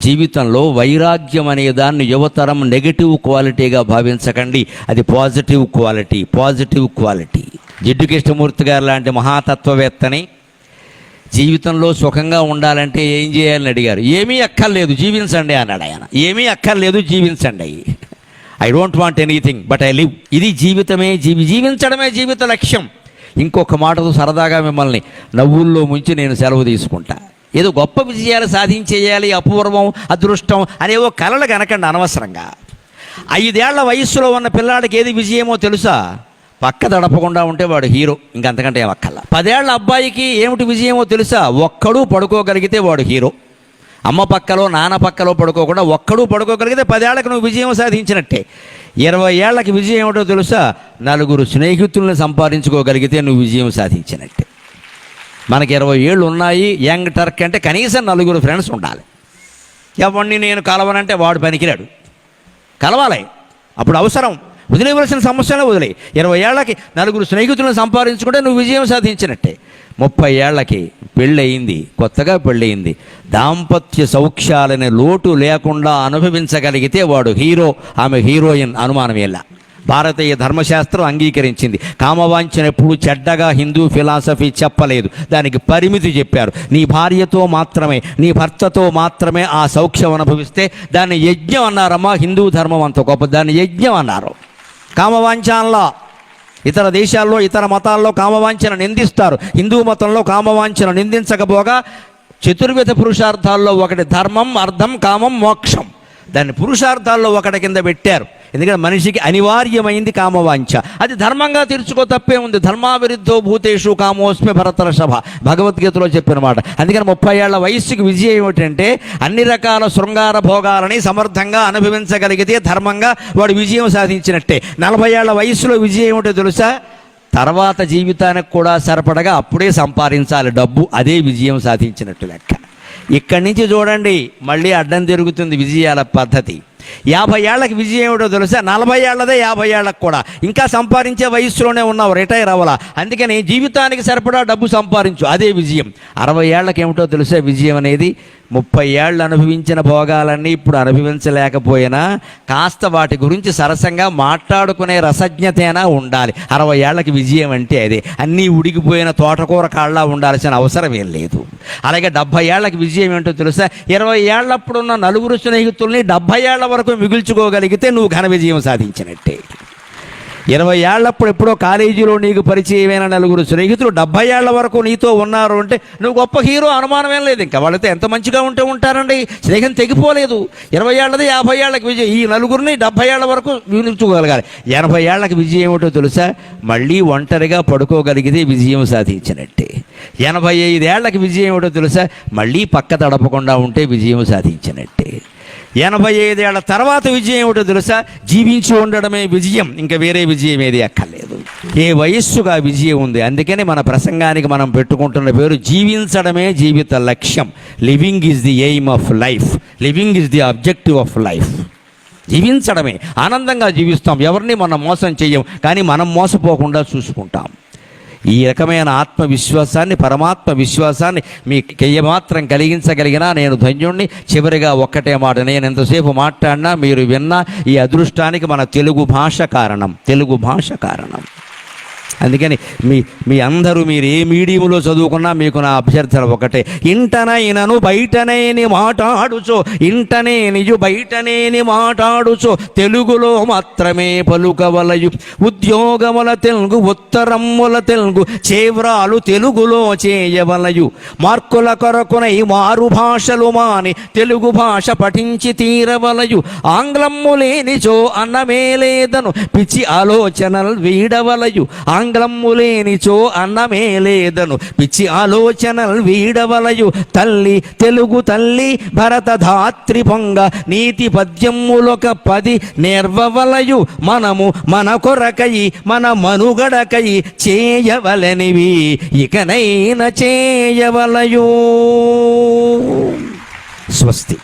జీవితంలో వైరాగ్యం అనే దాన్ని యువతరం నెగిటివ్ క్వాలిటీగా భావించకండి. అది పాజిటివ్ క్వాలిటీ. జిడ్డు కృష్ణమూర్తి గారు లాంటి మహాతత్వవేత్తని జీవితంలో సుఖంగా ఉండాలంటే ఏం చేయాలని అడిగారు. ఏమీ అక్కర్లేదు, జీవించండి అన్నాడు ఆయన. ఏమీ అక్కర్లేదు, జీవించండి. I don't want anything but I live. ఇది జీవితమే, జీవించడమే జీవిత లక్ష్యం. ఇంకొక మాటతో సరదాగా మిమ్మల్ని నవ్వుల్లో ముంచి నేను సెలవు తీసుకుంటా. ఏదో గొప్ప విజయాలు సాధించేయాలి, అపూర్వం, అదృష్టం అనేవో కలలు కనకండి అనవసరంగా. 5 ఏళ్ల వయస్సులో ఉన్న పిల్లాడికి ఏది విజయమో తెలుసా? పక్క దడపకుండా ఉంటే వాడు హీరో, ఇంకంతకంటే ఏమక్కల. 10 ఏళ్ల అబ్బాయికి ఏమిటి విజయమో తెలుసా? ఒక్కడూ పడుకోగలిగితే వాడు హీరో. అమ్మ పక్కలో నాన్న పక్కలో పడుకోకుండా ఒక్కడూ పడుకోగలిగితే 10 ఏళ్లకు నువ్వు విజయం సాధించినట్టే. 20 ఏళ్లకి విజయం ఏమిటో తెలుసా? 4 స్నేహితుల్ని సంపాదించుకోగలిగితే నువ్వు విజయం సాధించినట్టే. మనకి 20 ఏళ్ళు ఉన్నాయి, యంగ్ టర్క్ అంటే కనీసం 4 ఫ్రెండ్స్ ఉండాలి. ఎవరిని నేను కలవనంటే వాడు పనికిరాడు, కలవాలి. అప్పుడు అవసరం, వదిలేవలసిన సమస్యలే వదిలే. 20 ఏళ్ళకి 4 స్నేహితులను సంపాదించుకుంటే నువ్వు విజయం సాధించినట్టే. 30 ఏళ్ళకి పెళ్ళయింది, కొత్తగా పెళ్ళయింది, దాంపత్య సౌఖ్యాలనే లోటు లేకుండా అనుభవించగలిగితే వాడు హీరో, ఆమె హీరోయిన్, అనుమానమేలా. భారతీయ ధర్మశాస్త్రం అంగీకరించింది. కామవాంఛన ఎప్పుడు చెడ్డగా హిందూ ఫిలాసఫీ చెప్పలేదు, దానికి పరిమితి చెప్పారు. నీ భార్యతో మాత్రమే, నీ భర్తతో మాత్రమే ఆ సౌఖ్యం అనుభవిస్తే దాన్ని యజ్ఞం అన్నారమ్మా. హిందూ ధర్మం అంత గొప్ప, దాన్ని యజ్ఞం అన్నారు. కామవాంఛనలా ఇతర దేశాల్లో, ఇతర మతాల్లో కామవాంఛన నిందిస్తారు. హిందూ మతంలో కామవాంఛన నిందించకపోగా చతుర్విధ పురుషార్థాల్లో ఒకటి ధర్మం, అర్థం, కామం, మోక్షం. దాన్ని పురుషార్థాల్లో ఒకటి కింద పెట్టారు. ఎందుకంటే మనిషికి అనివార్యమైంది కామవాంఛ. అది ధర్మంగా తీర్చుకో, తప్పే ఉంది. ధర్మావిరుద్ధో భూతేషు కామోస్మి భరతర్షభ, భగవద్గీతలో చెప్పిన మాట. అందుకని 30 ఏళ్ల వయస్సుకి విజయం ఏమిటంటే అన్ని రకాల శృంగార భోగాలని సమర్థంగా అనుభవించగలిగితే ధర్మంగా వాడు విజయం సాధించినట్టే. 40 ఏళ్ల వయస్సులో విజయం ఏమిటో తెలుసా? తర్వాత జీవితానికి కూడా సరిపడగా అప్పుడే సంపాదించాలి డబ్బు, అదే విజయం సాధించినట్టు లెక్క. ఇక్కడి నుంచి చూడండి, మళ్ళీ అడ్డం తిరుగుతుంది విజయాల పద్ధతి. 50 ఏళ్ళకి విజయం ఏమిటో తెలుసా? 40 ఏళ్ళదే 50 ఏళ్ళకు కూడా. ఇంకా సంపాదించే వయస్సులోనే ఉన్నావు, రిటైర్ అవ్వాలా. అందుకని జీవితానికి సరిపడా డబ్బు సంపాదించు, అదే విజయం. 60 ఏళ్ళకి ఏమిటో తెలుసా విజయం అనేది? 30 ఏళ్ళు అనుభవించిన భోగాలన్నీ ఇప్పుడు అనుభవించలేకపోయినా కాస్త వాటి గురించి సరసంగా మాట్లాడుకునే రసజ్ఞతైనా ఉండాలి. 60 ఏళ్ళకి విజయం అంటే అదే. అన్నీ ఉడికిపోయిన తోటకూర కాళ్ళ ఉండాల్సిన అవసరం ఏం లేదు. అలాగే 70 ఏళ్ళకి విజయం ఏంటో తెలుసా? 20 ఏళ్ళప్పుడున్న 4 స్నేహితుల్ని 70 ఏళ్ల వరకు మిగుల్చుకోగలిగితే నువ్వు ఘన విజయం సాధించినట్టే. 20 ఏళ్ళప్పుడు ఎప్పుడో కాలేజీలో నీకు పరిచయమైన 4 స్నేహితులు 70 ఏళ్ల వరకు నీతో ఉన్నారు అంటే నువ్వు గొప్ప హీరో, అనుమానమేం లేదు. ఇంకా వాళ్ళతో ఎంత మంచిగా ఉంటే ఉంటారండి, స్నేహం తెగిపోలేదు. 20 ఏళ్ళది 50 ఏళ్ళకి విజయం. ఈ 4 70 ఏళ్ల వరకు మిగుల్చుకోగలగాలి. 80 ఏళ్ళకి విజయం ఏమిటో తెలుసా? మళ్ళీ ఒంటరిగా పడుకోగలిగితే విజయం సాధించినట్టే. 85 ఏళ్ళకి విజయం ఏమిటో తెలుసా? మళ్ళీ పక్క తడపకుండా ఉంటే విజయం సాధించినట్టే. 85 ఏళ్ల తర్వాత విజయం ఏమిటో తెలుసా? జీవించి ఉండడమే విజయం, ఇంకా వేరే విజయం ఏది అక్కర్లేదు. ఏ వయస్సుగా విజయం ఉంది. అందుకని మన ప్రసంగానికి మనం పెట్టుకుంటున్న పేరు జీవించడమే జీవిత లక్ష్యం. Living is the aim of life, living is the objective of life. జీవించడమే, ఆనందంగా జీవిస్తాం, ఎవరిని మనం మోసం చెయ్యం, కానీ మనం మోసపోకుండా చూసుకుంటాం. ఈ రకమైన ఆత్మవిశ్వాసాన్ని, పరమాత్మ విశ్వాసాన్ని మీకు ఏమాత్రం కలిగించగలిగినా నేను ధన్యుణ్ణి. చివరిగా ఒక్కటే మాట, నేను ఎంతసేపు మాట్లాడినా మీరు విన్నా ఈ అదృష్టానికి మన తెలుగు భాష కారణం, తెలుగు భాష కారణం. అందుకని మీ అందరూ మీరు ఏ మీడియంలో చదువుకున్నా మీకు నా అభ్యర్థన ఒకటే, ఇంటనైనను బయటనేని మాట్లాడుచో, ఇంటనే నిజు బయటనేని మాట్లాడుచో, తెలుగులో మాత్రమే పలుకవలయు, ఉద్యోగముల తెలుగు, ఉత్తరముల తెలుగు, చేవ్రాలు తెలుగులో చేయవలయు, మార్కుల కొరకునై మారు భాషలు మాని తెలుగు భాష పఠించి తీరవలయు, ఆంగ్లము లేనిచో అన్నమేలేదను పిచ్చి ఆలోచనలు వీడవలయు, ఆంగ్లము లేనిచో అన్నమే లేదను పిచ్చి ఆలోచనలు వీడవలయు, తల్లి తెలుగు తల్లి భరత ధాత్రి పొంగ నీతి పద్యములొక 10 నేర్వవలయు, మనము మన కొరకయి మన మనుగడకయి చేయవలనివి ఇకనైన చేయవలయు. స్వస్తి.